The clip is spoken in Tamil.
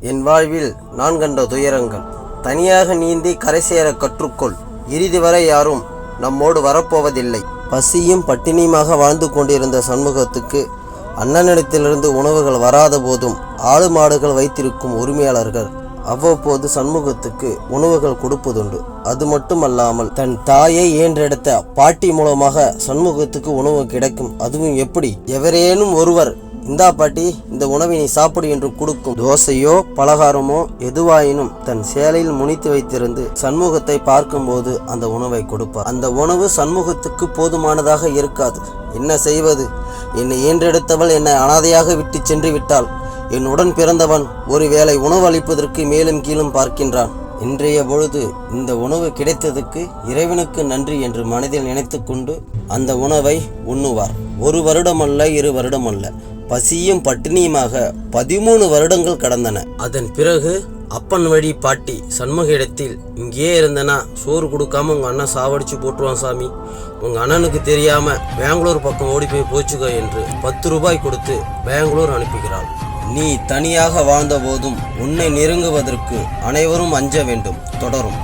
என் வாழ்வில் நான் கண்ட துயரங்கள். தனியாக நீந்தி கரை சேர கற்றுக்கொள். இறுதி வரை யாரும் நம்மோடு வரப்போவதில்லை. பசியும் பட்டினியுமாக வாழ்ந்து கொண்டிருந்த சண்முகத்துக்கு அண்ணனிடத்திலிருந்து உணவுகள் வராத போதும் ஆடு மாடுகள் வைத்திருக்கும் உரிமையாளர்கள் அவ்வப்போது சண்முகத்துக்கு உணவுகள் கொடுப்பதுண்டு. அது மட்டுமல்லாமல் தன் தாயை ஏன்றெடுத்த பாட்டி மூலமாக சண்முகத்துக்கு உணவு கிடைக்கும். அதுவும் எப்படி? எவரேனும் ஒருவர் இந்தா பாட்டி, இந்த உணவை நீ சாப்பிடு என்று கொடுக்கும். தோசையோ பலகாரமோ எதுவாயினும் தன் சேலையில் முனித்து வைத்திருந்து சண்முகத்தை பார்க்கும்போது அந்த உணவை கொடுப்பார். அந்த உணவு சண்முகத்துக்கு போதுமானதாக இருக்காது. என்ன செய்வது? என்னை ஈன்றெடுத்தவள் என்னை அனாதையாக விட்டு சென்று விட்டாள். என் உடன் பிறந்தவன் ஒருவேளை உணவு அளிப்பதற்கு மேலும் கீழும் பார்க்கின்றான். இன்றைய பொழுது இந்த உணவு கிடைத்ததுக்கு இறைவனுக்கு நன்றி என்று மனதில் நினைத்து கொண்டு அந்த உணவை உண்ணுவார். 1 வருடம் அல்ல, 2 வருடம் அல்ல, பசியும் பட்டினியுமாக 13 வருடங்கள் கடந்தன. அதன் பிறகு அப்பன் வழி பாட்டி சண்முக இடத்தில், இங்கேயே இருந்தனா சோறு கொடுக்காம உங்கள் அண்ணன் சாவடிச்சு போட்டுருவான் சாமி, உங்கள் அண்ணனுக்கு தெரியாமல் பெங்களூர் பக்கம் ஓடி போய் போச்சுக்க என்று 10 ரூபாய் கொடுத்து பெங்களூர் அனுப்புகிறாள். நீ தனியாக வாழ்ந்த போதும் உன்னை நெருங்குவதற்கு அனைவரும் அஞ்ச வேண்டும். தொடரும்.